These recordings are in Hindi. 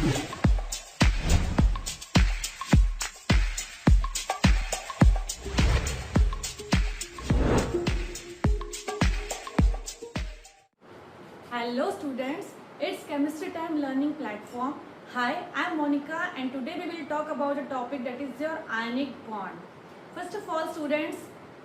Hello students, it's Chemistry Time Learning Platform. Hi, I'm Monica and today we will talk about a topic that is your ionic bond. First of all students,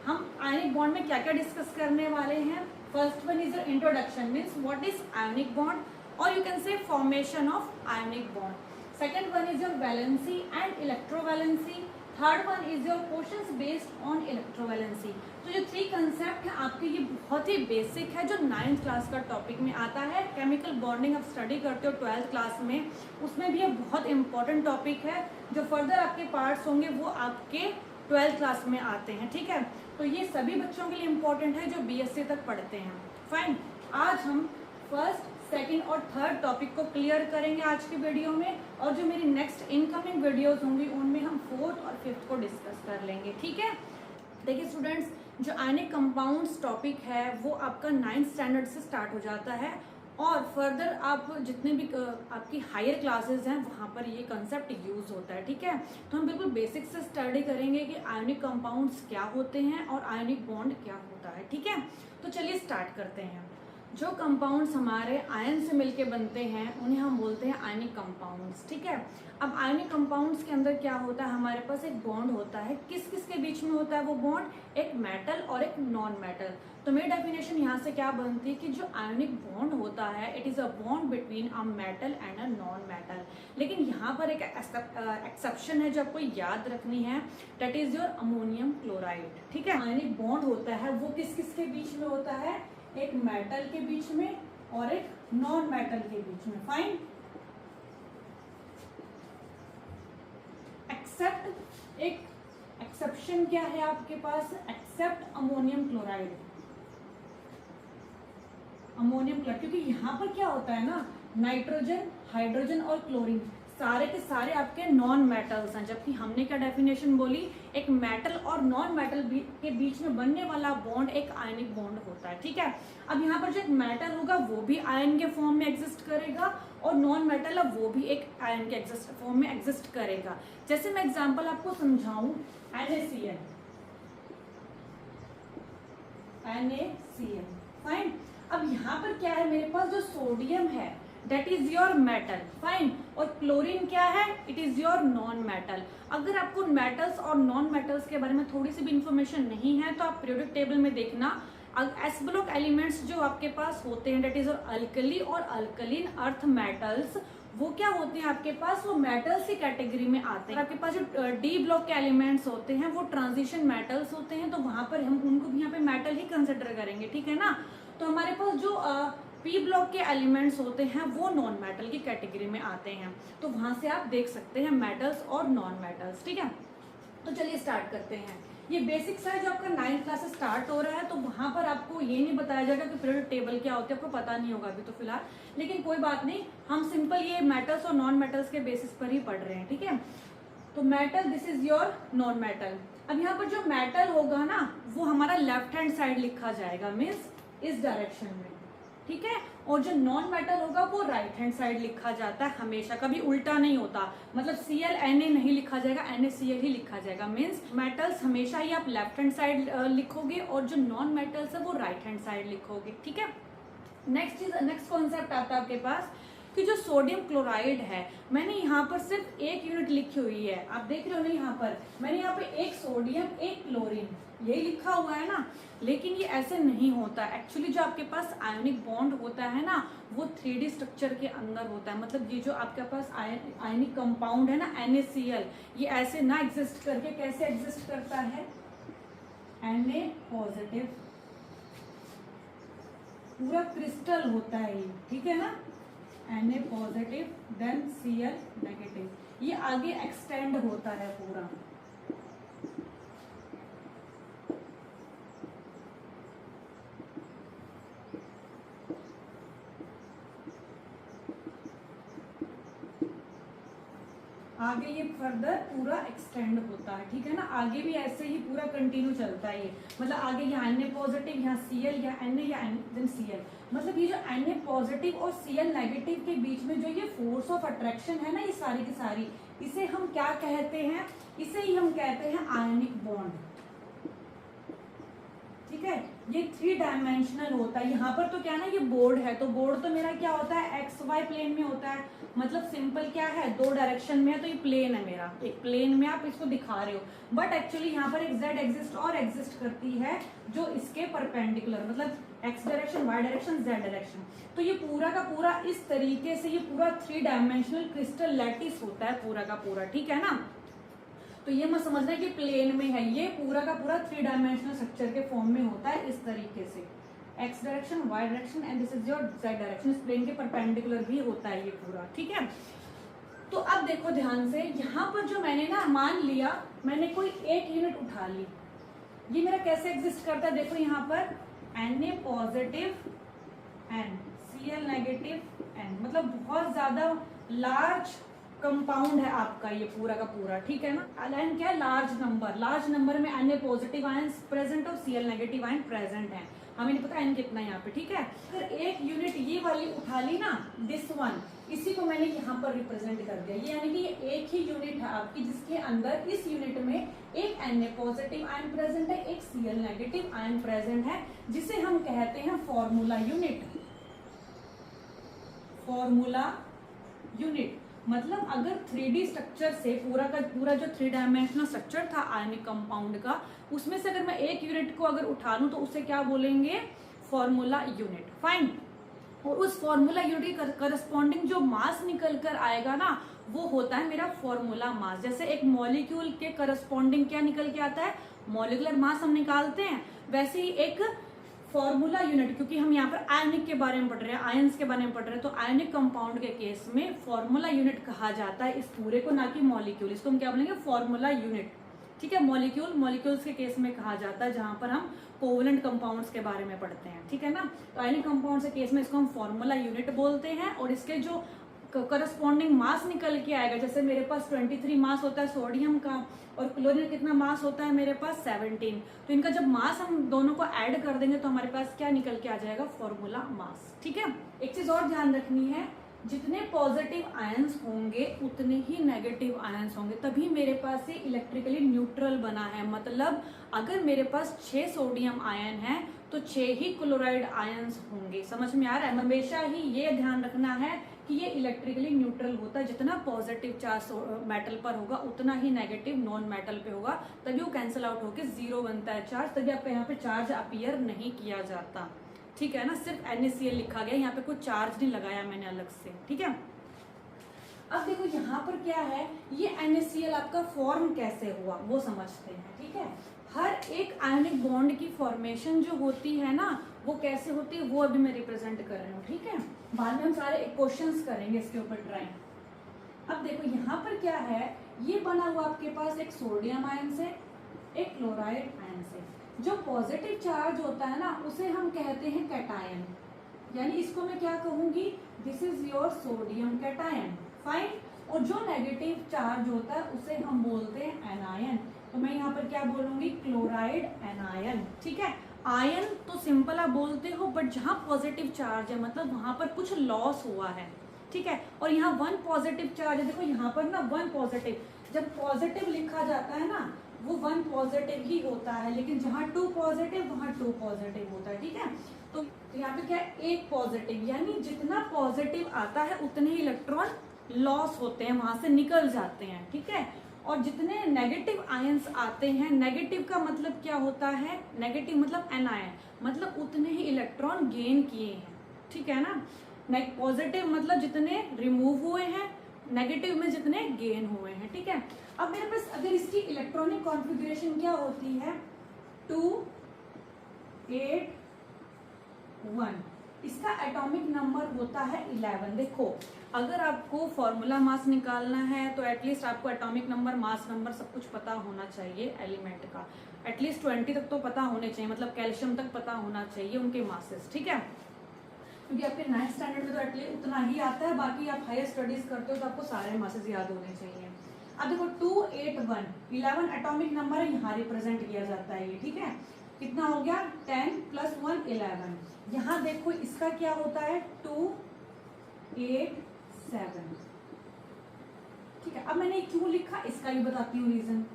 हम ionic bond में क्या क्या डिस्कस करने वाले हैं. First one is your introduction, means what is ionic bond, or you can say formation of ionic bond. Second one is your valency and electrovalency. Third one is your questions based on electrovalency. तो जो थ्री कंसेप्ट है आपके ये बहुत ही बेसिक है जो 9th क्लास का टॉपिक में आता है. केमिकल बॉन्डिंग आप स्टडी करते हो 12th क्लास में, उसमें भी ये बहुत इंपॉर्टेंट टॉपिक है. जो फर्दर आपके पार्ट्स होंगे वो आपके 12th क्लास में आते हैं. ठीक है, तो ये सभी बच्चों के लिए इम्पोर्टेंट है जो बीएससी तक पढ़ते हैं. फाइन, आज हम फर्स्ट, सेकेंड और थर्ड टॉपिक को क्लियर करेंगे आज की वीडियो में, और जो मेरी नेक्स्ट इनकमिंग वीडियोस होंगी उनमें हम फोर्थ और फिफ्थ को डिस्कस कर लेंगे. ठीक है, देखिए स्टूडेंट्स, जो आयनिक कंपाउंड्स टॉपिक है वो आपका 9th स्टैंडर्ड से स्टार्ट हो जाता है, और फर्दर आप जितने भी आपकी हायर क्लासेस हैं वहाँ पर ये कंसेप्ट यूज होता है. ठीक है, तो हम बिल्कुल बेसिक से स्टडी करेंगे कि आयनिक कंपाउंड्स क्या होते हैं और आयनिक बॉन्ड क्या होता है. ठीक है, तो चलिए स्टार्ट करते हैं. जो कंपाउंड्स हमारे आयन से मिलके बनते हैं उन्हें हम बोलते हैं आयनिक कंपाउंड्स. ठीक है, अब आयनिक कंपाउंड्स के अंदर क्या होता है, हमारे पास एक बॉन्ड होता है. किस किस के बीच में होता है वो बॉन्ड, एक मेटल और एक नॉन मेटल. तो मेरी डेफिनेशन यहाँ से क्या बनती है कि जो आयनिक बॉन्ड होता है it is a bond between a metal and a non metal. लेकिन यहाँ पर एक एक्सेप्शन है जो आपको याद रखनी है, that is your ammonium chloride. ठीक है, आयनिक बॉन्ड होता है वो किस किस के बीच में होता है, एक मेटल के बीच में और एक नॉन मेटल के बीच में. फाइन, एक्सेप्ट, एक एक्सेप्शन क्या है आपके पास, except ammonium chloride. Ammonium chloride, क्योंकि यहाँ पर क्या होता है ना, नाइट्रोजन, हाइड्रोजन और क्लोरीन सारे के सारे आपके नॉन मेटल्स हैं. जबकि हमने क्या डेफिनेशन बोली, एक मेटल और नॉन मेटल के बीच में बनने वाला बॉन्ड एक आयनिक बॉन्ड होता है. ठीक है, अब यहाँ पर जो एक मेटल होगा वो भी आयन के फॉर्म में एग्जिस्ट करेगा, और नॉन मेटल है वो भी एक आयन के फॉर्म में एग्जिस्ट करेगा. जैसे मैं एग्जाम्पल आपको समझाऊं, NaCl. फाइन, अब यहाँ पर क्या है, मेरे पास जो सोडियम है that is your metal. Fine, और क्लोरीन क्या है, it is your non metal. अगर आपको मेटल्स और नॉन मेटल्स के बारे में थोड़ी सी भी इंफॉर्मेशन नहीं है तो आप पीरियोडिक टेबल में देखना, एस ब्लॉक एलिमेंट्स जो आपके पास होते हैं दैट इज योर अल्कली और अल्कलीन अर्थ मेटल्स, वो क्या होते हैं आपके पास, वो मेटल्स की कैटेगरी में आते हैं. आपके पास जो डी ब्लॉक के एलिमेंट्स होते हैं वो ट्रांजिशन मेटल्स होते हैं, तो वहां पर हम उनको भी यहाँ पे मेटल ही कंसिडर करेंगे. ठीक है ना, तो हमारे पास जो पी ब्लॉक के एलिमेंट्स होते हैं वो नॉन मेटल की कैटेगरी में आते हैं. तो वहां से आप देख सकते हैं मेटल्स और नॉन मेटल्स. ठीक है, तो चलिए स्टार्ट करते हैं. ये बेसिक्स है जो आपका 9th क्लास से स्टार्ट हो रहा है, तो वहां पर आपको ये नहीं बताया जाएगा कि पीरियोडिक टेबल क्या होती है, आपको पता नहीं होगा अभी तो फिलहाल. लेकिन कोई बात नहीं, हम सिंपल ये मेटल्स और नॉन मेटल्स के बेसिस पर ही पढ़ रहे हैं. ठीक है, तो metal, this is your non metal. अब यहाँ पर जो मेटल होगा ना वो हमारा लेफ्ट हैंड साइड लिखा जाएगा, मीन्स इस डायरेक्शन में. ठीक है, और जो नॉन मेटल होगा वो राइट हैंड साइड लिखा जाता है हमेशा, कभी उल्टा नहीं होता. मतलब Cl Na नहीं लिखा जाएगा, NaCl ही लिखा जाएगा. मीन्स मेटल्स हमेशा ही आप लेफ्ट हैंड साइड लिखोगे और जो नॉन मेटल्स है वो राइट हैंड साइड लिखोगे. ठीक है, नेक्स्ट कॉन्सेप्ट आता है आपके पास कि जो सोडियम क्लोराइड है, मैंने यहाँ पर सिर्फ एक यूनिट लिखी हुई है, आप देख रहे हो ना, यहाँ पर मैंने यहाँ पे एक सोडियम एक क्लोरीन यही लिखा हुआ है ना. लेकिन ये ऐसे नहीं होता. एक्चुअली जो आपके पास आयनिक बॉन्ड होता है ना वो 3D स्ट्रक्चर के अंदर होता है. मतलब ये जो आपके पास आयनिक कंपाउंड है ना NaCl, ये ऐसे ना एग्जिस्ट करके कैसे एग्जिस्ट करता है, Na पॉजिटिव, पूरा क्रिस्टल होता है ये. ठीक है ना, Na पॉजिटिव देन Cl नेगेटिव, ये आगे एक्सटेंड होता है पूरा. आगे ये फर्दर पूरा एक्सटेंड होता है, ठीक है ना। आगे भी ऐसे ही पूरा कंटिन्यू चलता है ये, मतलब आगे यहाँ Na पॉजिटिव, यहाँ Cl, यहाँ Na, या देन Cl, मतलब ये जो Na पॉजिटिव और Cl नेगेटिव के बीच में जो ये फोर्स ऑफ अट्रैक्शन है ना, ये सारी की सारी, इसे हम क्या कहते हैं, इसे ही हम कहते हैं आयनिक बॉन्ड, ठीक है। ये 3 डायमेंशनल होता है। यहाँ पर तो क्या ना, ये बोर्ड है, तो बोर्ड तो मेरा क्या होता है, एक्स वाई प्लेन में होता है, मतलब सिंपल क्या है, 2 डायरेक्शन में है, तो ये प्लेन है मेरा, एक प्लेन में आप इसको दिखा रहे हो, बट एक्चुअली यहाँ पर एक जेड एग्जिस्ट और एग्जिस्ट करती है जो इसके परपेंडिकुलर, मतलब X direction, Y direction, Z direction. तो ये पूरा का पूरा इस तरीके से ये पूरा 3 डायमेंशनल क्रिस्टल लैटिस होता है पूरा का पूरा, ठीक है ना। तो ये मत समझना कि प्लेन में है, ये पूरा का पूरा 3 डायमेंशनल स्ट्रक्चर के फॉर्म में होता है इस तरीके से, X direction, Y direction and this is your Z direction. इस प्लेन के परपेंडिकुलर भी होता है ये पूरा, ठीक है। तो अब देखो ध्यान से, यहाँ पर जो मैंने ना मान लिया, मैंने कोई एक यूनिट उठा ली, ये मेरा कैसे एग्जिस्ट करता है, देखो यहाँ पर Na positive N, Cl negative N, मतलब बहुत ज्यादा लार्ज कंपाउंड है आपका ये पूरा का पूरा, ठीक है ना। N क्या है, लार्ज नंबर में Na पॉजिटिव आयन प्रेजेंट और Cl नेगेटिव आयन प्रेजेंट है, हमें नहीं पता N कितना है यहाँ पे, ठीक है। अगर एक यूनिट ये वाली उठा ली ना, दिस वन, इसी को मैंने यहाँ पर रिप्रेजेंट कर दिया, ये यानी कि ये एक ही यूनिट है आपकी जिसके अंदर इस यूनिट में एक Na पॉजिटिव आयन प्रेजेंट है, एक Cl नेगेटिव आयन प्रेजेंट है, जिसे हम कहते हैं फॉर्मूला यूनिट। फॉर्मूला यूनिट मतलब अगर 3D स्ट्रक्चर से पूरा का पूरा जो 3 डायमेंशनल स्ट्रक्चर था आयनिक कंपाउंड का, उसमें से अगर मैं एक यूनिट को अगर उठा लूं तो उसे क्या बोलेंगे, फॉर्मूला यूनिट, फाइन। और उस फॉर्मूला यूनिट के करस्पॉन्डिंग जो मास निकल कर आएगा ना, वो होता है मेरा फॉर्मूला मास। जैसे एक मॉलिक्यूल के करस्पॉन्डिंग क्या निकल के आता है, मॉलिक्यूलर मास हम निकालते हैं, वैसे ही एक फॉर्मूला यूनिट, क्योंकि हम यहाँ पर आयनिक के बारे में पढ़ रहे हैं, आयंस के बारे में पढ़ रहे हैं, तो आयनिक कंपाउंड के केस में फॉर्मूला यूनिट कहा जाता है इस पूरे को, ना कि मॉलिक्यूल। इसको हम क्या बोलेंगे, फॉर्मूला यूनिट, ठीक है। मॉलिक्यूल्स के केस में कहा जाता है जहां पर हम कोवलेंट कंपाउंड्स के बारे में पढ़ते हैं, ठीक है ना। तो आयनिक कंपाउंड्स के केस में इसको हम फॉर्मूला यूनिट बोलते हैं, और इसके जो करस्पॉन्डिंग मास निकल के आएगा, जैसे मेरे पास 23 मास होता है सोडियम का, और क्लोरीन कितना मास होता है मेरे पास 17, तो इनका जब मास हम दोनों को ऐड कर देंगे तो हमारे पास क्या निकल के आ जाएगा, फॉर्मूला मास, ठीक है। एक चीज और ध्यान रखनी है, जितने पॉजिटिव आयंस होंगे उतने ही नेगेटिव आयंस होंगे, तभी मेरे पास ये इलेक्ट्रिकली न्यूट्रल बना है। मतलब अगर मेरे पास 6 सोडियम आयन है तो 6 ही क्लोराइड आयंस होंगे, समझ में आ रहा है। हमेशा ही ये ध्यान रखना है कि ये इलेक्ट्रिकली न्यूट्रल होता है, जितना पॉजिटिव चार्ज मेटल पर होगा उतना ही नेगेटिव नॉन मेटल पे होगा, तभी वो कैंसिल आउट होकर 0 बनता है चार्ज, तभी आपके यहाँ पे चार्ज अपीयर नहीं किया जाता, ठीक है ना। सिर्फ NaCl लिखा गया, यहाँ पे कोई चार्ज नहीं लगाया मैंने अलग से, ठीक है। अब देखो यहाँ पर क्या है, ये NaCl आपका फॉर्म कैसे हुआ वो समझते हैं, ठीक है। हर एक आयनिक बॉन्ड की फॉर्मेशन जो होती है ना, वो कैसे होती है वो अभी मैं रिप्रेजेंट कर रही हूँ, ठीक है। बाद में हम सारे क्वेश्चंस करेंगे इसके ऊपर ट्राई। अब देखो यहाँ पर क्या है, ये बना हुआ आपके पास एक सोडियम आयन से, एक क्लोराइड आयन से। जो पॉजिटिव चार्ज होता है ना, उसे हम कहते हैं कैटायन, यानी इसको मैं क्या कहूंगी, this is your sodium cation, fine. और जो नेगेटिव चार्ज होता है उसे हम बोलते हैं एनायन, तो मैं यहाँ पर क्या बोलूंगी, क्लोराइड एनायन, ठीक है। आयन तो सिंपल आप बोलते हो, बट जहाँ पॉजिटिव चार्ज है मतलब वहां पर कुछ लॉस हुआ है, ठीक है। और यहाँ 1 पॉजिटिव चार्ज है, देखो यहाँ पर ना 1 पॉजिटिव, जब पॉजिटिव लिखा जाता है ना वो 1 पॉजिटिव ही होता है, लेकिन जहाँ 2 पॉजिटिव वहाँ 2 पॉजिटिव होता है, ठीक है। तो यहाँ पे क्या है, 1 पॉजिटिव, यानी जितना पॉजिटिव आता है उतने ही इलेक्ट्रॉन लॉस होते हैं, वहां से निकल जाते हैं, ठीक है। और जितने नेगेटिव आयंस आते हैं, नेगेटिव का मतलब क्या होता है, नेगेटिव मतलब एनायन, मतलब उतने ही इलेक्ट्रॉन गेन किए हैं, ठीक है ना। पॉजिटिव मतलब जितने रिमूव हुए हैं, नेगेटिव में जितने गेन हुए हैं, ठीक है। अब मेरे पास अगर इसकी इलेक्ट्रॉनिक कॉन्फ़िगरेशन क्या होती है, 2 8 1, इसका एटॉमिक नंबर होता है 11। देखो अगर आपको फॉर्मूला मास निकालना है तो एटलीस्ट आपको एटॉमिक नंबर, मास नंबर सब कुछ पता होना चाहिए एलिमेंट का, एटलीस्ट 20 तक तो पता होने चाहिए, मतलब कैल्शियम तक पता होना चाहिए उनके मासेस, ठीक है। क्योंकि आपके 9th स्टैंडर्ड में तो एटलीस्ट उतना ही आता है, बाकी आप हायर स्टडीज करते हो तो आपको सारे मासेस याद होने चाहिए। अब देखो 281 11 एटॉमिक नंबर है, यहाँ रिप्रेजेंट किया जाता है ये, ठीक है। कितना हो गया 10 + 1 11। यहाँ देखो इसका क्या होता है 287, ठीक है। अब मैंने क्यों लिखा इसका भी बताती हूँ रीजन।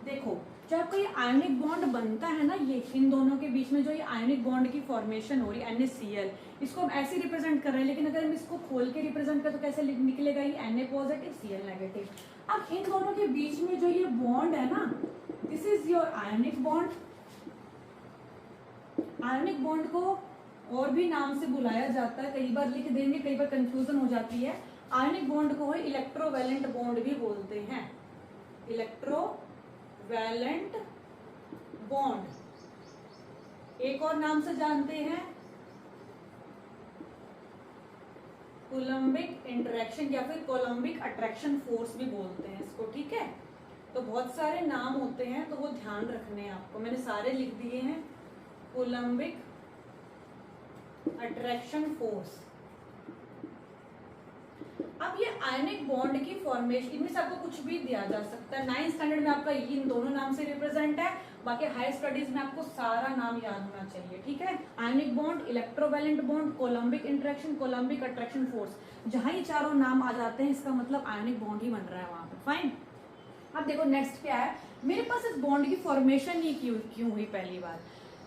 देखो जब कोई आयनिक बॉन्ड बनता है ना, ये इन दोनों के बीच में जो ये आयनिक बॉन्ड की फॉर्मेशन हो रही है NaCl, इसको हम ऐसे रिप्रेजेंट कर रहे हैं, लेकिन अगर हम इसको खोल के रिप्रेजेंट करें तो कैसे निकलेगा ये Na पॉजिटिव Cl नेगेटिव। अब इन दोनों के बीच में जो ये बॉन्ड है ना, this is your ionic bond. Ionic bond को और भी नाम से बुलाया जाता है, कई बार लिख देंगे, कई बार कंफ्यूजन हो जाती है। आयनिक बॉन्ड को इलेक्ट्रोवैलेंट बॉन्ड भी बोलते हैं, इलेक्ट्रोवैलेंट बॉन्ड। एक और नाम से जानते हैं कूलम्बिक इंटरेक्शन या फिर कोलम्बिक अट्रैक्शन फोर्स भी बोलते हैं इसको, ठीक है। तो बहुत सारे नाम होते हैं तो वो ध्यान रखने हैं आपको, मैंने सारे लिख दिए हैं। Coulombic attraction force. अब ये आयनिक बॉन्ड की फॉर्मेशन, इनमें से आपको कुछ भी दिया जा सकता है। 9th स्टैंडर्ड में आपका इन दोनों नाम से रिप्रेजेंट है, बाकी हायर स्टडीज में आपको सारा नाम याद होना चाहिए, ठीक है। Ionic bond, electrovalent bond, coulombic interaction, coulombic attraction force, जहां ये चारों नाम आ जाते हैं इसका मतलब आयनिक बॉन्ड ही बन रहा है वहां पे। फाइन। अब देखो नेक्स्ट क्या है, मेरे पास इस बॉन्ड की फॉर्मेशन ही क्यों हुई। पहली बार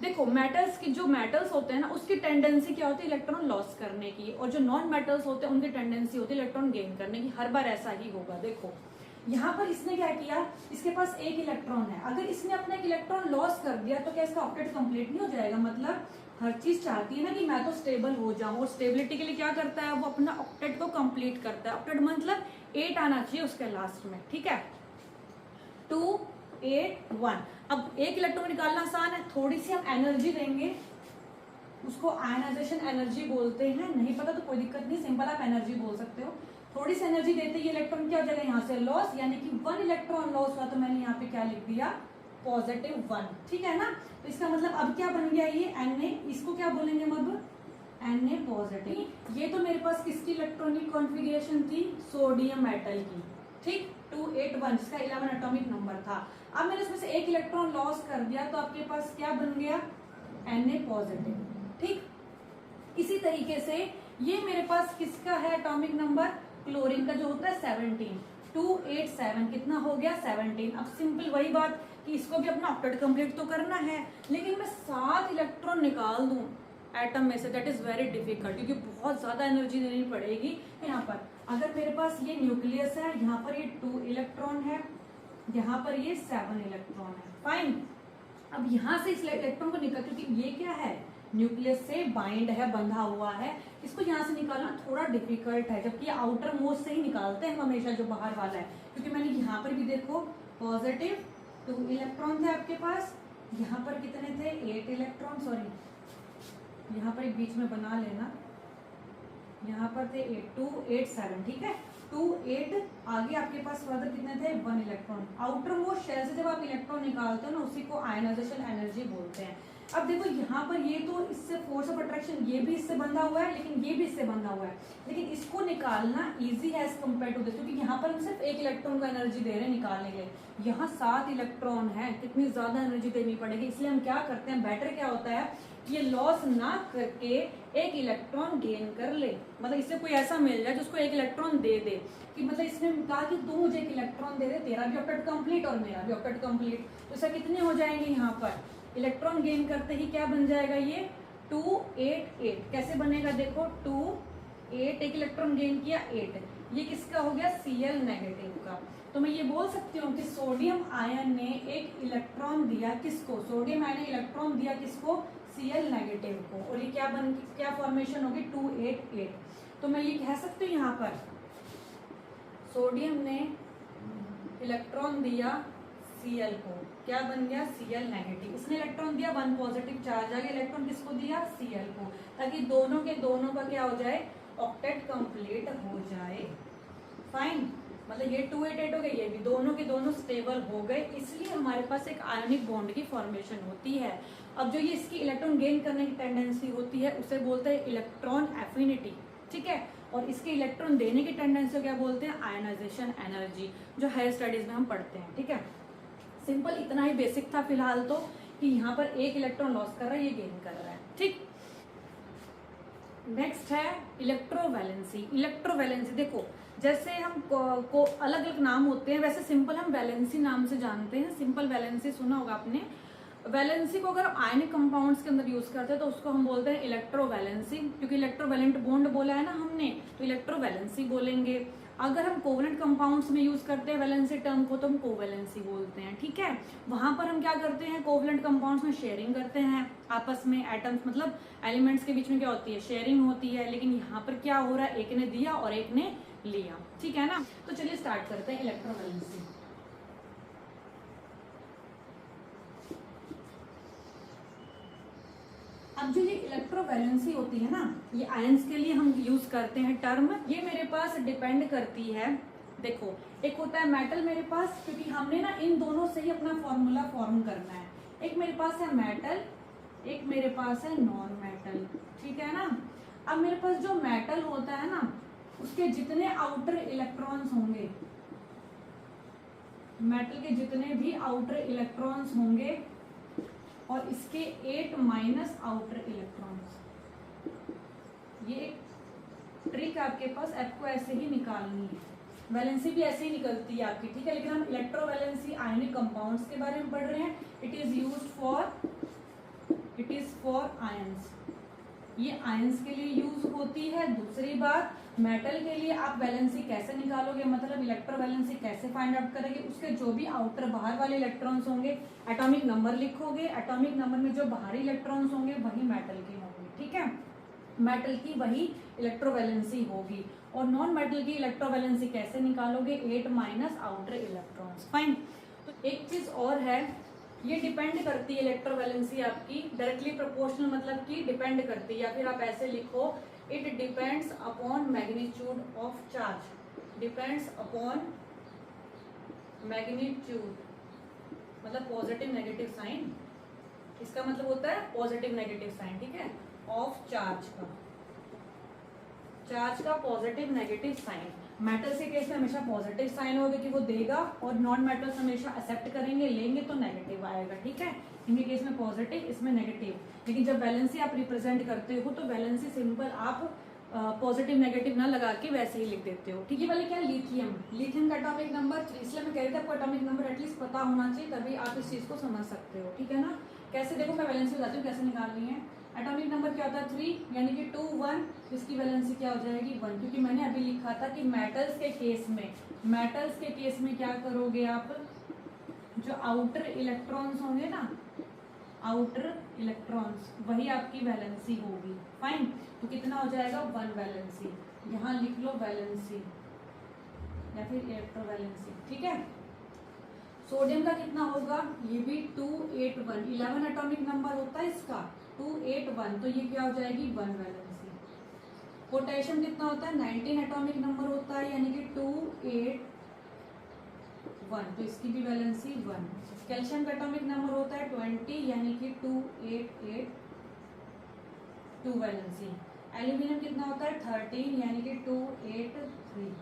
देखो मेटल्स की, जो मेटल्स होते हैं ना उसकी टेंडेंसी क्या होती है इलेक्ट्रॉन लॉस करने की, और जो नॉन मेटल्स होते हैं उनकी टेंडेंसी होती है इलेक्ट्रॉन गेन करने की। हर बार ऐसा ही होगा। देखो यहाँ पर इसने क्या किया, इसके पास एक इलेक्ट्रॉन है, अगर इसने अपना एक इलेक्ट्रॉन लॉस कर दिया तो क्या इसका ऑक्टेट कंप्लीट नहीं हो जाएगा। मतलब हर चीज चाहती है ना कि मैं तो स्टेबल हो जाऊं, और स्टेबिलिटी के लिए क्या करता है वो अपना ऑक्टेट को कंप्लीट करता है। ऑक्टेट मतलब 8 आना चाहिए उसके लास्ट में, ठीक है। 281। अब एक इलेक्ट्रॉन निकालना आसान है, थोड़ी सी हम एनर्जी देंगे, उसको आयनाइजेशन एनर्जी बोलते हैं। नहीं पता तो कोई दिक्कत नहीं, सिंपल आप एनर्जी बोल सकते हो। थोड़ी सी एनर्जी देते ही इलेक्ट्रॉन क्या हो जाएगा यहाँ से लॉस, यानी कि 1 इलेक्ट्रॉन लॉस हुआ, तो मैंने यहाँ पे क्या लिख दिया +1, ठीक है ना। तो इसका मतलब अब क्या बन गया ये Na, इसको क्या बोलेंगे हम अब Na पॉजिटिव। ये तो मेरे पास किसकी इलेक्ट्रॉनिक कॉन्फ़िगरेशन थी, सोडियम मेटल की, ठीक। 281 जिसका 11 एटॉमिक नंबर था। अब मैंने उसमें से एक इलेक्ट्रॉन लॉस कर दिया तो आपके पास क्या बन गया Na पॉजिटिव, ठीक। इसी तरीके से ये मेरे पास किसका है एटॉमिक नंबर, क्लोरीन का जो होता है 17। 287 कितना हो गया 17। अब सिंपल वही बात कि इसको भी अपना ऑक्टेट कंप्लीट तो करना है, लेकिन मैं 7 इलेक्ट्रॉन निकाल दूं एटम में से, दैट इज वेरी डिफिकल्ट, क्योंकि बहुत ज्यादा एनर्जी देनी पड़ेगी। यहाँ पर अगर मेरे पास ये न्यूक्लियस है, यहाँ पर ये 2 इलेक्ट्रॉन है, यहाँ पर ये 7 इलेक्ट्रॉन है। फाइन। अब यहाँ से इस इलेक्ट्रॉन को निकाल, क्योंकि ये क्या है न्यूक्लियस से बाइंड है, बंधा हुआ है, इसको यहाँ से निकालना थोड़ा डिफिकल्ट है, जबकि आउटर मोस्ट से ही निकालते हैं हमेशा जो बाहर वाला है। क्योंकि मैंने यहाँ पर भी देखो पॉजिटिव 2 इलेक्ट्रॉन थे आपके पास, यहाँ पर कितने थे 8 इलेक्ट्रॉन, सॉरी यहाँ पर एक बीच में बना लेना, यहाँ पर थे 8 2 8 7, ठीक है। 2 8 आगे आपके पास फर्दर कितने थे 1 इलेक्ट्रॉन। आउटर मोस्ट शेल से जब आप इलेक्ट्रॉन निकालते हो ना उसी को आयनाइजेशन एनर्जी बोलते हैं। अब देखो यहाँ पर ये तो इससे फोर्स ऑफ अट्रैक्शन, ये भी इससे बंधा हुआ है, लेकिन ये भी इससे बंधा हुआ है, लेकिन इसको निकालना इजी है एज कम्पेयर टू दिस, क्योंकि यहाँ पर हम सिर्फ एक इलेक्ट्रॉन को एनर्जी दे रहे हैं निकालने के लिए, यहाँ 7 इलेक्ट्रॉन है, कितनी ज्यादा एनर्जी देनी पड़ेगी। इसलिए हम क्या करते हैं, बेटर क्या होता है ये लॉस ना करके एक इलेक्ट्रॉन गेन कर ले, मतलब इससे कोई ऐसा मिल जाए जिसको एक इलेक्ट्रॉन दे दे, कि मतलब इसने कहा कि तू मुझे एक इलेक्ट्रॉन दे दे, तेरा भी ऑक्टेट कंप्लीट और मेरा भी ऑक्टेट कंप्लीट, तो इसका कितने हो जाएंगे यहाँ पर इलेक्ट्रॉन गेन करते ही क्या बन जाएगा ये 288। कैसे बनेगा देखो 2 8 एक इलेक्ट्रॉन गेन किया 8, ये किसका हो गया Cl नेगेटिव का। तो मैं ये बोल सकती हूँ कि सोडियम आयन ने एक इलेक्ट्रॉन दिया किसको, सोडियम आयन ने इलेक्ट्रॉन दिया किसको Cl नेगेटिव को, और ये क्या फॉर्मेशन होगी 288। तो मैं ये कह सकती हूँ यहाँ पर सोडियम ने इलेक्ट्रॉन दिया Cl को, क्या बन गया Cl नेगेटिव। इसने इलेक्ट्रॉन दिया 1 पॉजिटिव चार्ज आ गया, इलेक्ट्रॉन किसको दिया Cl को, ताकि दोनों के दोनों का क्या हो जाए ऑक्टेट कंप्लीट हो जाए। फाइन, मतलब ये 288 हो गए, ये भी दोनों के दोनों स्टेबल हो गए, इसलिए हमारे पास एक आयनिक बॉन्ड की फॉर्मेशन होती है। अब जो ये इसकी इलेक्ट्रॉन गेन करने की टेंडेंसी होती है उसे बोलते हैं इलेक्ट्रॉन एफिनिटी, ठीक है। और इसके इलेक्ट्रॉन देने की टेंडेंसी को क्या बोलते हैं, आयनाइजेशन एनर्जी, जो हायर स्टडीज में हम पढ़ते हैं। ठीक है, सिंपल इतना ही बेसिक था फिलहाल तो, कि यहाँ पर एक इलेक्ट्रॉन लॉस कर रहा है, ये गेन कर रहा है। ठीक, नेक्स्ट है इलेक्ट्रोवैलेंसी। इलेक्ट्रोवैलेंसी देखो, जैसे हम को अलग अलग नाम होते हैं, वैसे सिंपल हम वैलेंसी नाम से जानते हैं। सिंपल वैलेंसी सुना होगा आपने। वैलेंसी को अगर आयनिक कंपाउंड्स के अंदर यूज करते हैं तो उसको हम बोलते हैं इलेक्ट्रोवैलेंसी, क्योंकि इलेक्ट्रोवैलेंट बॉन्ड बोला है ना हमने, तो इलेक्ट्रोवैलेंसी बोलेंगे। अगर हम कोवलेंट कंपाउंड्स में यूज करते हैं वैलेंसी टर्म को तो हम कोवैलेंसी बोलते हैं। ठीक है, वहां पर हम क्या करते हैं, कोवलेंट कंपाउंड्स में शेयरिंग करते हैं आपस में, एटम्स मतलब एलिमेंट्स के बीच में क्या होती है, शेयरिंग होती है। लेकिन यहाँ पर क्या हो रहा है, एक ने दिया और एक ने लिया। ठीक है ना, तो चलिए स्टार्ट करते हैं इलेक्ट्रोवैलेंसी। अब जो ये इलेक्ट्रोवैलेंसी होती है ना, ये आयंस के लिए हम यूज करते हैं टर्म। ये मेरे पास डिपेंड करती है, देखो एक होता है मेटल मेरे पास, क्योंकि हमने ना इन दोनों से ही अपना फॉर्मूला फॉर्म करना है। एक मेरे पास है मेटल, एक मेरे पास है नॉन मेटल। ठीक है ना, अब मेरे पास जो मेटल होता है ना, उसके जितने आउटर इलेक्ट्रॉन्स होंगे, मेटल के जितने भी आउटर इलेक्ट्रॉन्स होंगे और इसके 8 माइनस आउटर इलेक्ट्रॉन्स, ये एक ट्रिक आपके पास, आपको ऐसे ही निकालनी है। वैलेंसी भी ऐसे ही निकलती है आपकी। ठीक है, लेकिन हम इलेक्ट्रोवैलेंसी आयनिक कंपाउंड्स के बारे में पढ़ रहे हैं। इट इज फॉर आयंस, ये आयंस के लिए यूज होती है। दूसरी बात, मेटल के लिए आप वैलेंसी कैसे निकालोगे, मतलब इलेक्ट्रोवैलेंसी कैसे फाइंड आउट करेंगे, उसके जो भी आउटर बाहर वाले इलेक्ट्रॉन्स होंगे, एटॉमिक नंबर लिखोगे, एटॉमिक नंबर में जो बाहरी इलेक्ट्रॉन्स होंगे वही मेटल के होंगे। ठीक है, मेटल की वही इलेक्ट्रोवैलेंसी होगी। और नॉन मेटल की इलेक्ट्रोवैलेंसी कैसे निकालोगे, 8 माइनस आउटर इलेक्ट्रॉन्स। फाइन, तो एक चीज और है, ये डिपेंड करती है इलेक्ट्रोवैलेंसी आपकी डायरेक्टली प्रोपोर्शनल, मतलब कि डिपेंड करती है, या फिर आप ऐसे लिखो, it depends upon magnitude of charge. Depends upon magnitude मतलब पॉजिटिव नेगेटिव साइन, इसका मतलब होता है पॉजिटिव नेगेटिव साइन। ठीक है, ऑफ चार्ज का पॉजिटिव नेगेटिव साइन। मेटल्स के केस में हमेशा पॉजिटिव साइन होगा कि वो देगा, और नॉन मेटल्स हमेशा एक्सेप्ट करेंगे, लेंगे तो नेगेटिव आएगा। ठीक है, इनके केस में पॉजिटिव, इसमें नेगेटिव। लेकिन जब वैलेंसी आप रिप्रेजेंट करते हो तो वैलेंसी सिंपल आप पॉजिटिव नेगेटिव ना लगा के वैसे ही लिख देते हो। ठीक है, वाले क्या, लिथियम का एटॉमिक नंबर 3, इसलिए मैं कह रही थी आपको एटॉमिक नंबर एटलीस्ट पता होना चाहिए, तभी आप इस चीज को समझ सकते हो। ठीक है ना, कैसे, देखो मैं वैलेंसी बताती हूँ कैसे निकालनी है। एटॉमिक नंबर क्या होता है, 3, यानी कि 2 1, इसकी वैलेंसी क्या हो जाएगी, 1, क्योंकि मैंने अभी लिखा था कि मेटल्स के केस में क्या करोगे आप, जो आउटर इलेक्ट्रॉन्स होंगे ना, आउटर इलेक्ट्रॉन्स, वही आपकी वैलेंसी होगी। फाइन, तो कितना हो जाएगा, 1 वैलेंसी। यहाँ लिख लो वैलेंसी या फिर इलेक्ट्रोवैलेंसी। ठीक है, सोडियम का कितना होगा, ये भी 2 8 1, 11 एटॉमिक नंबर होता है इसका, 2 8 1, तो ये क्या हो जाएगी, 1 वैलेंसी। पोटेशियम कितना होता है, 19 एटॉमिक नंबर होता है, यानी कि 2 8 1, तो इसकी भी वैलेंसी 1। कैल्शियम का एटॉमिक नंबर होता है 20, यानी कि 2 8 8, 2 वैलेंसी। एल्यूमिनियम कितना होता है 13, यानी कि 2 8 3।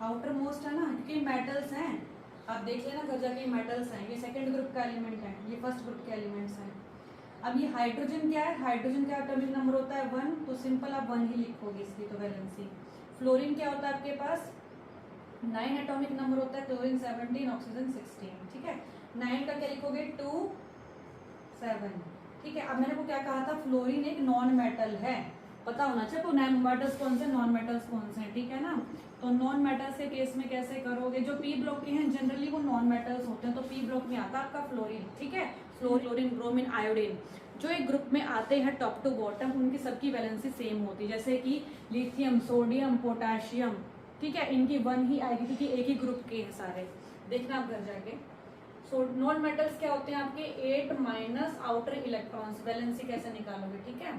आउटर मोस्ट है ना, क्योंकि मेटल्स हैं, आप देख लेना घर जाके, मेटल्स हैं, ये सेकंड ग्रुप का एलिमेंट है, ये फर्स्ट ग्रुप के एलिमेंट्स हैं। अब ये हाइड्रोजन क्या है, हाइड्रोजन का एटॉमिक नंबर होता है 1, तो सिंपल आप 1 ही लिखोगे इसकी तो वैलेंसी। फ्लोरीन क्या होता है आपके पास, 9 एटॉमिक नंबर होता है, क्लोरीन 17, ऑक्सीजन 16। ठीक है, 9 का क्या लिखोगे, 2 7। ठीक है, अब मैंने को क्या कहा था, फ्लोरीन एक नॉन मेटल है, पता होना चाहिए तो नॉन मेटल्स कौन से, नॉन मेटल्स कौन से हैं। ठीक है ना, तो नॉन मेटल्स के केस में कैसे करोगे, जो पी ब्लॉक के हैं जनरली वो नॉन मेटल्स होते हैं, तो पी ब्लॉक में आता है आपका फ्लोरीन। ठीक है, फ्लोरीन ब्रोमीन आयोडीन, जो एक ग्रुप में आते हैं टॉप टू बॉटम, उनकी सबकी वैलेंसी सेम होती है, जैसे कि लिथियम, सोडियम, पोटेशियम। ठीक है, इनकी 1 ही आएगी क्योंकि एक ही ग्रुप के हैं सारे, देखना आप घर जाके। सो नॉन मेटल्स क्या होते हैं आपके, 8 माइनस आउटर इलेक्ट्रॉन्स। वैलेंसी कैसे निकालोगे, ठीक है,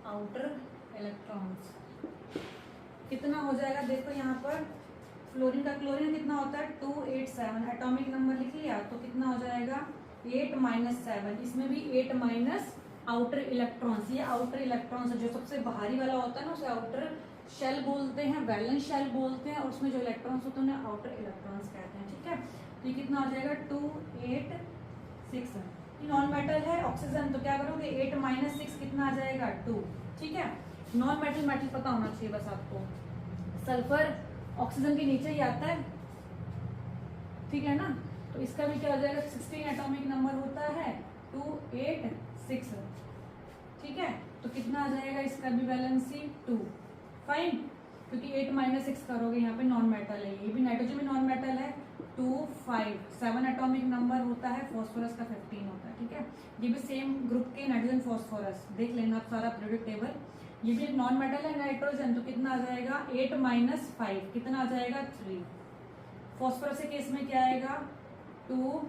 आउटर इलेक्ट्रॉन्स कितना हो जाएगा, देखो यहाँ पर फ्लोरीन का, क्लोरीन कितना होता है 287, एटॉमिक नंबर लिख लिया, तो कितना हो जाएगा 8 माइनस 7, इसमें भी 8 माइनस आउटर इलेक्ट्रॉन्स, ये आउटर इलेक्ट्रॉन्स जो सबसे बाहरी वाला होता है ना उसे आउटर शेल बोलते हैं, वैलेंस शेल बोलते हैं, और उसमें जो इलेक्ट्रॉन्स होते हैं उन्हें आउटर इलेक्ट्रॉन्स कहते हैं। ठीक है, तो ये कितना आ जाएगा 2 8 6। नॉन मेटल है ऑक्सीजन, तो क्या करोगे 8 - 6 कितना आ जाएगा 2। ठीक है, नॉन मेटल मेटल पता होना चाहिए बस आपको। सल्फर ऑक्सीजन के नीचे ही आता है, ठीक है ना, तो इसका भी क्या हो जाएगा 16 एटॉमिक नंबर होता है 2 8 6। ठीक है, तो कितना आ जाएगा इसका भी वैलेंसी 2। फाइन, क्योंकि 8 - 6 करोगे यहाँ पे नॉन मेटल है, ये भी नाइट्रोजन भी नॉन मेटल है 2 5 7 एटॉमिक नंबर होता है, फॉस्फोरस का 15 होता है। ठीक है, ये भी सेम ग्रुप के नाइट्रोजन फॉस्फोरस, देख लेना आप सारा पीरियोडिक टेबल। ये भी एक नॉन मेटल है नाइट्रोजन, तो कितना आ जाएगा 8 - 5 कितना आ जाएगा 3। फॉस्फोरस के केस में क्या आएगा 2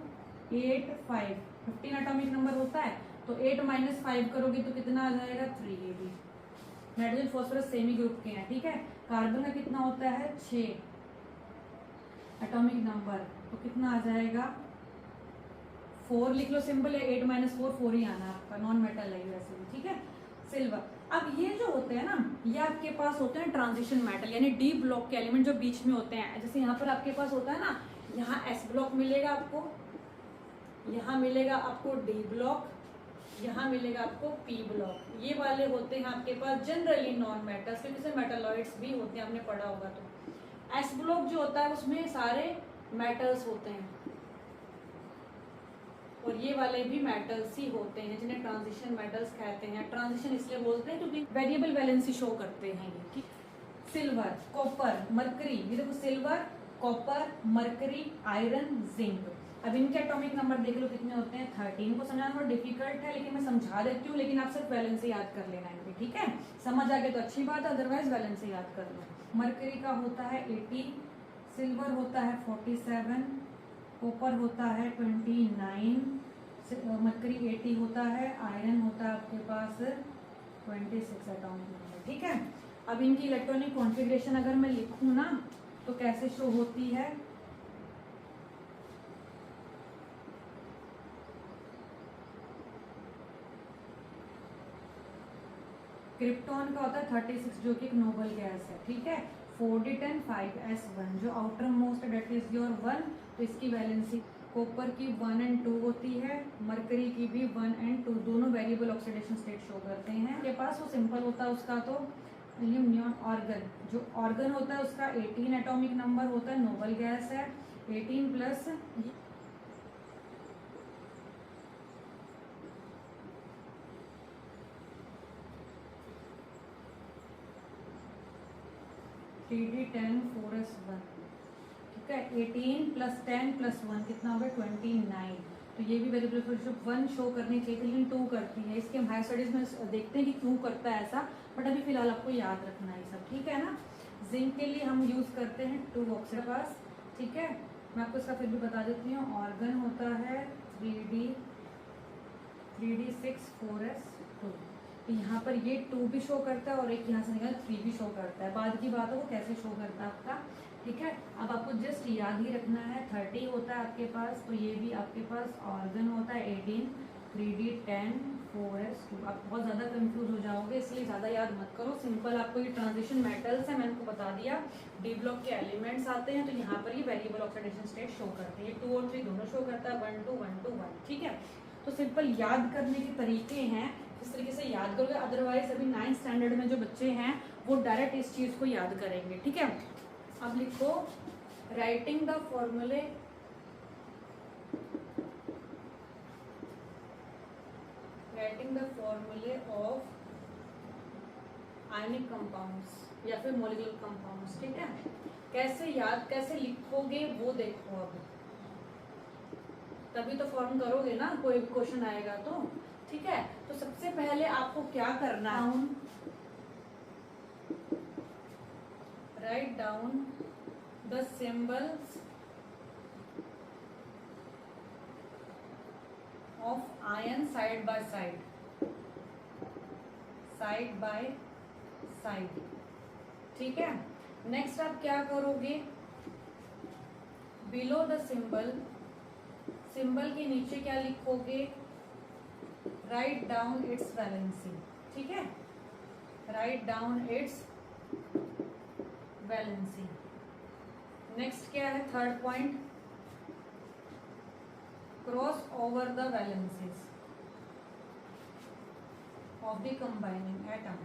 8 5 15 एटॉमिक नंबर होता है, तो 8 - 5 करोगे तो कितना आ जाएगा 3। ये भी नाइट्रोजन फॉस्फोरस सेम ही ग्रुप के हैं। ठीक है, कार्बन का कितना होता है 6 एटॉमिक नंबर, तो कितना आ जाएगा 4 लिख लो, सिंपल है 8 - 4 4 ही आना है आपका, नॉन मेटल है वैसे भी। ठीक है, सिल्वर। अब ये जो होते हैं ना, ये आपके पास होते हैं ट्रांजिशन मेटल, यानी डी ब्लॉक के एलिमेंट जो बीच में होते हैं। जैसे यहाँ पर आपके पास होता है ना, यहाँ एस ब्लॉक मिलेगा आपको, यहाँ मिलेगा आपको डी ब्लॉक, यहाँ मिलेगा आपको पी ब्लॉक। ये वाले होते हैं आपके पास जनरली नॉन मेटल्स, क्योंकि इसमें मेटलॉइड्स भी होते हैं, आपने पढ़ा होगा। तो एस ब्लॉक जो होता है उसमें सारे मेटल्स होते हैं, और ये वाले भी मेटल्स ही होते हैं, जिन्हें ट्रांजिशन मेटल्स कहते हैं। ट्रांजिशन इसलिए बोलते हैं क्योंकि वेरिएबल वैलेंसी शो करते हैं ये। सिल्वर, कॉपर, मरकरी, ये देखो silver, copper, mercury, iron, zinc. अब इनके एटॉमिक नंबर देख लो कितने होते हैं 13। को समझाना थोड़ा डिफिकल्ट है, लेकिन मैं समझा देती हूँ, लेकिन आप सिर्फ वैलेंसी याद कर लेना इनकी। ठीक है, समझ आ गए तो अच्छी बात है, अदरवाइज वैलेंसी याद कर लो। मरकरी का होता है 80, सिल्वर होता है 47, कॉपर होता है 29, मरकरी 80 होता है, आयरन होता है आपके पास 26 एटॉमिक नंबर। ठीक है, अब इनकी इलेक्ट्रॉनिक कॉन्फ़िगरेशन अगर मैं लिखूं ना तो कैसे शो होती है, क्रिप्टॉन का होता है 36 जो कि एक नोबल गैस है। ठीक है, 4d10 5s1 जो outermost that is your 1, तो इसकी वैलेंसी कॉपर की 1 और 2 होती है, मरकरी की भी 1 और 2, दोनों वेरिएबल ऑक्सीडेशन स्टेट शो करते हैं। के पास वो सिंपल होता है उसका, तो नियॉन ऑर्गन, जो ऑर्गन होता है उसका 18 एटॉमिक नंबर होता है, नोबल गैस है 18 प्लस 3d10 4s1। ठीक है, 18 प्लस 10 प्लस 1 कितना होगा 29। तो ये भी वेरिएबल जो 1 शो करनी चाहिए, लेकिन 2 करती है। इसके हम हायर स्टडीज में देखते हैं कि क्यों करता है ऐसा, बट अभी फिलहाल आपको याद रखना है सब। ठीक है ना, जिंक के लिए हम यूज करते हैं 2 ऑक्साइड पास। ठीक है, मैं आपको इसका फिर भी बता देती हूँ। ऑर्गन होता है 3d6 4s2, तो यहाँ पर ये 2 भी शो करता है और एक यहाँ से निकल 3 भी शो करता है। बाद की बात है वो कैसे शो करता है आपका। ठीक है, अब आपको जस्ट याद ही रखना है 30 होता है आपके पास, तो ये भी आपके पास ऑर्गन होता है 18 3d10 4s2। आप बहुत ज़्यादा कंफ्यूज हो जाओगे, इसलिए ज़्यादा याद मत करो, सिंपल आपको ये ट्रांजिशन मेटल्स है, मैंने आपको बता दिया। डी ब्लॉक के एलिमेंट्स आते हैं, तो यहाँ पर ये वेरिएबल ऑक्सीडेशन स्टेट शो करते हैं। 2 और 3 दोनों शो करता है, 1 2 1 2 1। ठीक है, तो सिंपल याद करने के तरीके हैं, इस तरीके से याद करोगे। अदरवाइज अभी 9th स्टैंडर्ड में जो बच्चे हैं वो डायरेक्ट इस चीज़ को याद करेंगे। ठीक है, अब लिखो राइटिंग द फॉर्मूले ऑफ आयनिक कंपाउंड्स या फिर मॉलिक्यूलर कंपाउंड्स। ठीक है, कैसे लिखोगे वो देखो अब, तभी तो फॉर्म करोगे ना, कोई भी क्वेश्चन आएगा तो। ठीक है, तो सबसे पहले आपको क्या करना है, write down the symbols of ion side by side. ठीक है, नेक्स्ट आप क्या करोगे, बिलो द सिंबल के नीचे क्या लिखोगे, राइट डाउन इट्स वैलेंसी, ठीक है, write down it's valency. Next क्या है, third point, cross over the valencies of the combining atom,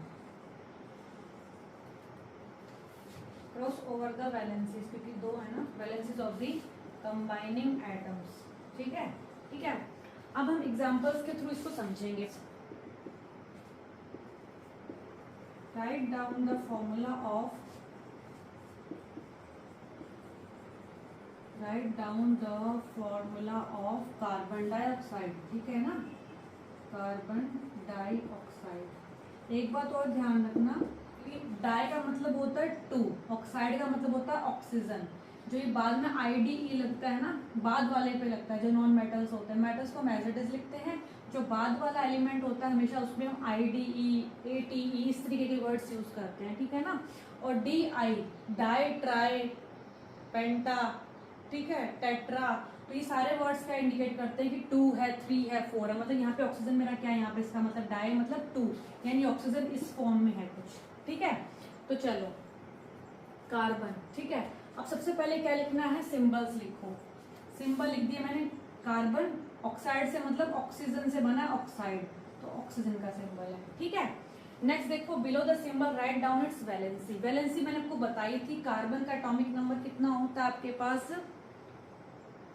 cross over the valencies, क्योंकि दो है ना, valencies of the combining atoms, ठीक है, ठीक है। अब हम एग्जांपल्स के थ्रू इसको समझेंगे। Write down the formula of, write down the formula of carbon dioxide, ठीक है ना, कार्बन डाइऑक्साइड। एक बात और ध्यान रखना कि डाई का मतलब होता है टू, ऑक्साइड का मतलब होता है ऑक्सीजन। जो ये बाद में IDE लगता है ना, बाद वाले पे लगता है, जो नॉन मेटल्स होते हैं, मेटल्स को हम एज इट इज लिखते हैं, जो बाद वाला एलिमेंट होता है हमेशा उसमें हम IDE, ATE इस तरीके के वर्ड्स यूज करते हैं, ठीक है ना। और DI, डाई, ट्राई, पेंटा, ठीक है, टेट्रा, तो ये सारे वर्ड्स क्या इंडिकेट करते हैं कि 2 है, 3 है, 4 है, मतलब यहाँ पे ऑक्सीजन मेरा क्या है, यहाँ पे इसका मतलब डाई मतलब 2, यानी ऑक्सीजन इस फॉर्म में है कुछ, ठीक है। तो चलो कार्बन, ठीक है। अब सबसे पहले क्या लिखना है, सिंबल्स लिखो। सिंबल लिख दिया मैंने, कार्बन ऑक्साइड से मतलब ऑक्सीजन से बना है ऑक्साइड, तो ऑक्सीजन का सिंबल है, ठीक है। नेक्स्ट देखो, below the symbol write down it's valency. Valency मैंने आपको बताई थी, कार्बन का एटॉमिक नंबर कितना होता है आपके पास,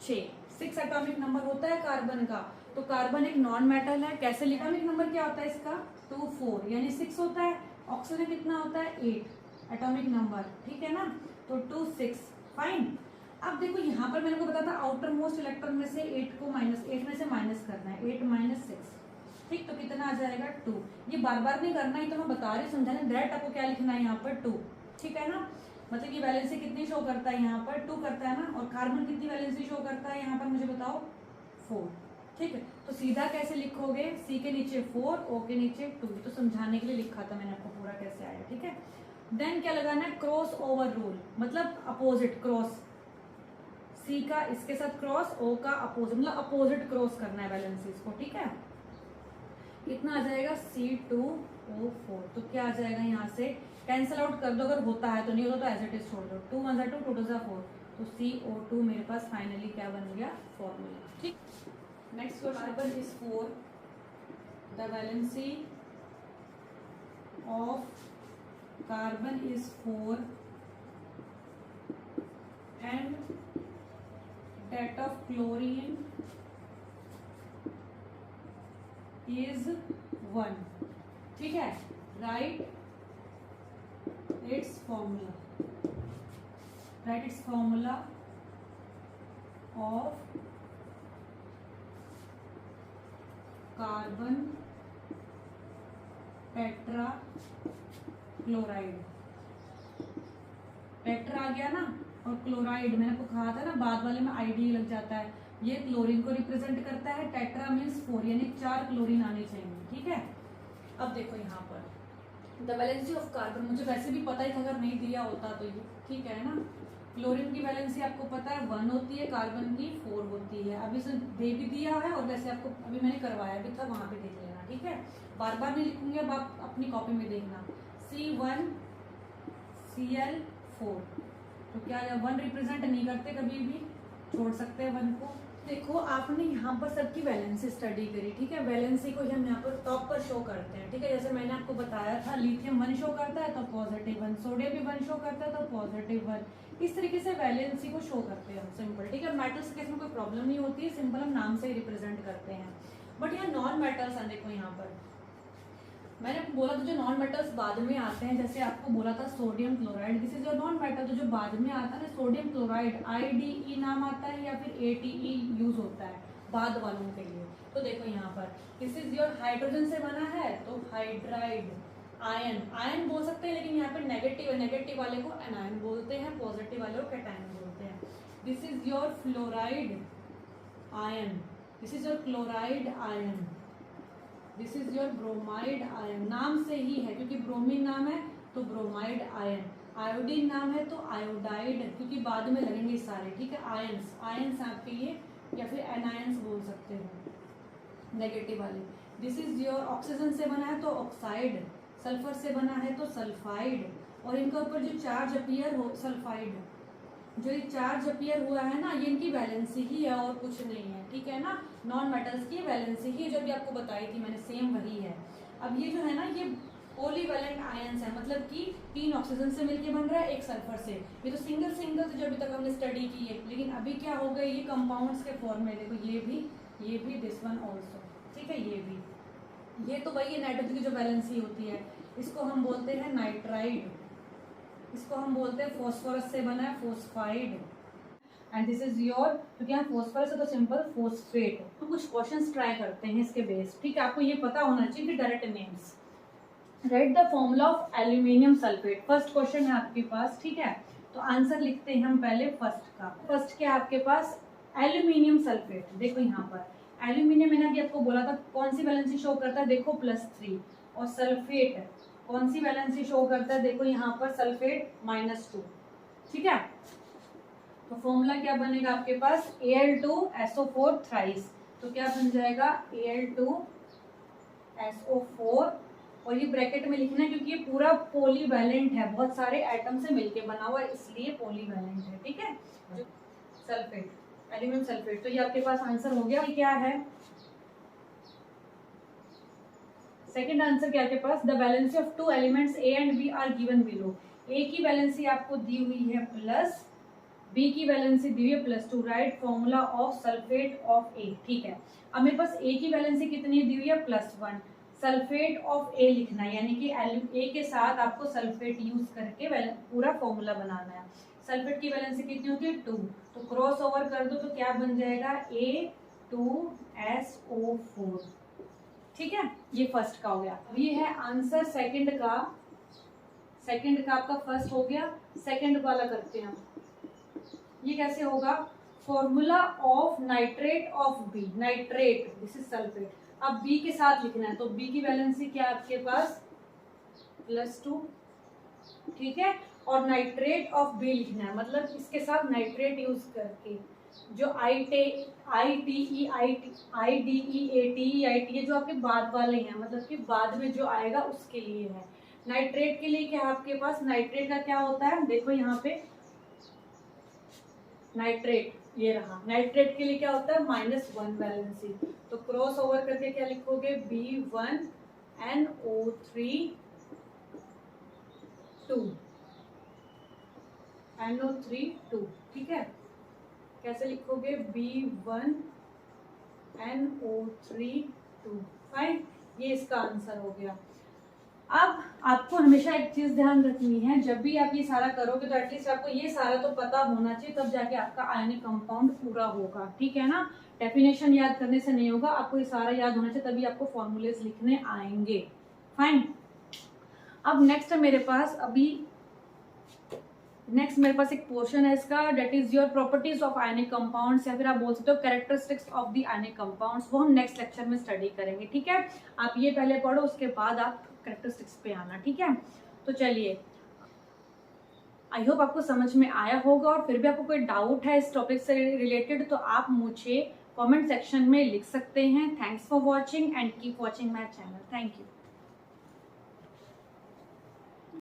6 एटॉमिक नंबर होता है कार्बन का। तो कार्बन एक नॉन मेटल है, कैसे लिखा, एटॉमिक नंबर क्या होता है इसका, 2 4 यानी 6 होता है। ऑक्सीजन कितना होता है, 8 एटॉमिक नंबर, ठीक है ना, तो 2 6 फाइन। अब देखो यहाँ पर मैंने को बताया था आउटर मोस्ट इलेक्ट्रॉन में से 8 में से माइनस करना है, 8 - 6, ठीक, तो कितना आ जाएगा 2। ये बार बार नहीं करना, ही तो मैं बता रही समझाने, डायरेक्ट आपको क्या लिखना है यहाँ पर 2, ठीक है ना। मतलब ये वैलेंसी कितनी शो करता है यहाँ पर, 2 करता है ना, और कार्बन कितनी वैलेंसी शो करता है यहाँ पर मुझे बताओ, 4, ठीक है। तो सीधा कैसे लिखोगे, C के नीचे 4, O के नीचे 2, तो समझाने के लिए लिखा था मैंने आपको पूरा कैसे आया, ठीक है। देन क्या लगाना है, क्रॉस ओवर रूल, मतलब अपोजिट क्रॉस, C का इसके साथ क्रॉस, O का अपोजिट, मतलब अपोजिट क्रॉस करना है वैलेंसीज को, ठीक है। कितना आ जाएगा, C2O4, तो क्या आ जाएगा यहाँ से, कैंसिल आउट कर दो, अगर होता है तो, नहीं होता तो एज इट इज छोड़ दो, 2 1 2 2 2 4, तो CO2 मेरे पास फाइनली क्या बन गया, फॉर्मूला, ठीक। Next carbon is 4, the valency of carbon is 4 and that of chlorine is 1, ठीक है। Right it's formula, right it's formula of carbon tetra chloride. Tetra आ गया ना, और क्लोराइड मैंने आपको कहा था ना, बाद वाले में IDE लग जाता है, ये क्लोरीन को रिप्रेजेंट करता है, टेट्रा मीन्स 4, यानी 4 क्लोरीन आने चाहिए, ठीक है। अब देखो यहाँ पर द वैलेंसी ऑफ कार्बन, मुझे वैसे भी पता ही था अगर नहीं दिया होता तो ये, ठीक है ना। क्लोरीन की वैलेंसी आपको पता है 1 होती है, कार्बन की 4 होती है। अभी से दे भी दिया है, और वैसे आपको अभी मैंने करवाया भी था, वहां पे देख लेना, ठीक है। बार बार नहीं लिखूंगी, अब आप अपनी कॉपी में देखना, C1Cl4, तो क्या 1 रिप्रेजेंट नहीं करते, कभी भी छोड़ सकते हैं 1 को। देखो आपने यहाँ पर सबकी वैलेंसी स्टडी करी, ठीक है। वैलेंसी को हम यहाँ पर टॉप पर शो करते हैं, ठीक है। जैसे मैंने आपको बताया था, लिथियम 1 शो करता है तो +1, सोडियम भी 1 शो करता है तो +1, इस तरीके से वैलेंसी को शो करते हैं हम, सिंपल, ठीक है। मेटल्स के केस में कोई प्रॉब्लम नहीं होती है, सिंपल हम नाम से ही रिप्रेजेंट करते हैं। बट यहाँ नॉन मेटल्स हैं, देखो यहाँ पर मैंने आपको बोला था जो नॉन मेटल्स बाद में आते हैं, जैसे आपको बोला था sodium chloride, this is your non metal. तो जो बाद में आता है ना सोडियम क्लोराइड, IDE नाम आता है या फिर ATE यूज होता है बाद वालों के लिए। तो देखो यहाँ पर दिस इज योर हाइड्रोजन से बना है तो हाइड्राइड, आयन, आयन बोल सकते हैं, लेकिन यहाँ पे नेगेटिव है, नेगेटिव वाले को एनायन बोलते हैं, पॉजिटिव वाले को कैटायन बोलते हैं। This is your fluoride ion, this is your chloride ion, this is your bromide ion, नाम से ही है क्योंकि ब्रोमीन नाम है तो ब्रोमाइड आयन, आयोडीन नाम है तो आयोडाइड, क्योंकि बाद में लगेंगे सारे, ठीक है। आयंस, आयंस आपके लिए, या फिर एनायंस बोल सकते हो नेगेटिव वाले। दिस इज योर ऑक्सीजन से बना है तो ऑक्साइड, सल्फर से बना है तो सल्फाइड, और इनके ऊपर जो चार्ज अपीयर हो सल्फाइड, जो ये चार्ज अपीयर हुआ है ना, ये इनकी वैलेंसी ही है और कुछ नहीं है, ठीक है ना। नॉन मेटल्स की वैलेंसी ही जो भी आपको बताई थी मैंने, सेम वही है। अब ये जो है ना, ये पॉलीवैलेंट आयंस है, मतलब कि 3 ऑक्सीजन से मिलके बन रहा है, 1 सल्फर से। ये तो सिंगल सिंगल जो अभी तक हमने स्टडी की है, लेकिन अभी क्या हो गए, ये कंपाउंड्स के फॉर्म में, देखो ये भी दिस वन ऑल्सो, ठीक है। ये तो वही है नाइट्रोजन की जो वैलेंसी होती है, इसको हम बोलते हैं नाइट्राइड, इसको हम बोलते हैं फॉस्फोरस से बना है फोस्फाइड, एंड दिस इज योर, क्योंकि यहाँ फॉस्फोरस है तो सिंपल फोस्फेट। तो कुछ क्वेश्चंस ट्राई करते हैं इसके बेस, ठीक है। आपको ये पता होना चाहिए कि direct names. Right the formula of aluminium sulphate, first question है आपके पास, ठीक है। तो आंसर लिखते हैं हम पहले फर्स्ट का। फर्स्ट क्या है आपके पास, एल्यूमिनियम सल्फेट। देखो यहाँ पर एल्यूमिनियम मैंने अभी आपको बोला था कौन सी वैलेंसी शो करता है, देखो +3, और सल्फेट कौन सी वैलेंसी शो करता है, देखो यहाँ पर सल्फेट -2, ठीक है। तो फॉर्मूला क्या बनेगा आपके पास, Al2SO4 थ्राइस, तो क्या बन जाएगा Al2SO4, और ये ब्रैकेट में लिखना है क्योंकि ये पूरा पॉलीवैलेंट है, बहुत सारे एटम से मिलके बना हुआ है, इसलिए पॉलीवैलेंट है, ठीक है। सल्फेट, एल्यूमिनियम सल्फेट, तो ये आपके पास आंसर हो गया। क्या है सेकंड आंसर, क्या आपके पास, the valency of 2 elements A and B are given below. A की वैलेंसी आपको दी हुई है प्लस, B की वैलेंसी दी हुई है +2, right formula of sulphate of A, ठीक है। अब मेरे पास A की वैलेंसी कितनी दी हुई है +1, सल्फेट ऑफ A लिखना है, यानी कि A के साथ आपको सल्फेट यूज करके पूरा फॉर्मूला बनाना है। सल्फेट की वैलेंसी कितनी होती है 2, तो क्रॉस ओवर कर दो तो क्या बन जाएगा A2SO4, ठीक है। ये फर्स्ट का हो गया। अब ये है आंसर सेकंड का आपका फर्स्ट हो गया। सेकंड वाला करते हैं हम, ये कैसे होगा, formula of nitrate of B, nitrate this is sulphate, अब बी के साथ लिखना है, तो बी की वैलेंसी क्या है आपके पास +2, ठीक है, और नाइट्रेट ऑफ बी लिखना है, मतलब इसके साथ नाइट्रेट यूज करके, जो IDE जो आपके बाद वाले हैं, मतलब कि बाद में जो आएगा उसके लिए है। नाइट्रेट के लिए क्या है आपके पास, नाइट्रेट का क्या होता है, देखो यहाँ पे नाइट्रेट, ये रहा, नाइट्रेट के लिए क्या होता है -1 वैलेंसी, तो क्रॉस ओवर करके क्या लिखोगे NO3 2, ठीक है। कैसे लिखोगे B1NO3 2, फाइन, ये इसका आंसर हो गया। अब आपको हमेशा एक चीज ध्यान रखनी है, जब भी आप ये सारा करोगे तो एटलीस्ट आपको ये सारा तो पता होना चाहिए, तब जाके आपका आयनिक कंपाउंड पूरा होगा, ठीक है ना। डेफिनेशन याद करने से नहीं होगा, आपको ये सारा याद होना चाहिए, तभी आपको फॉर्मूलेस लिखने आएंगे, फाइन। अब नेक्स्ट मेरे पास एक पोर्शन है इसका, that is your properties of ionic compounds, या फिर आप बोल सकते हो characteristics of the ionic compounds, वो हम नेक्स्ट लेक्चर में स्टडी करेंगे, ठीक है। आप ये पहले पढ़ो, उसके बाद आप कैरेक्टरिस्टिक्स पे आना, ठीक है। तो चलिए, आई होप आपको समझ में आया होगा, और फिर भी आपको कोई डाउट है इस टॉपिक से रिलेटेड तो आप मुझे कमेंट सेक्शन में लिख सकते हैं। Thanks for watching and keep watching my channel, thank you.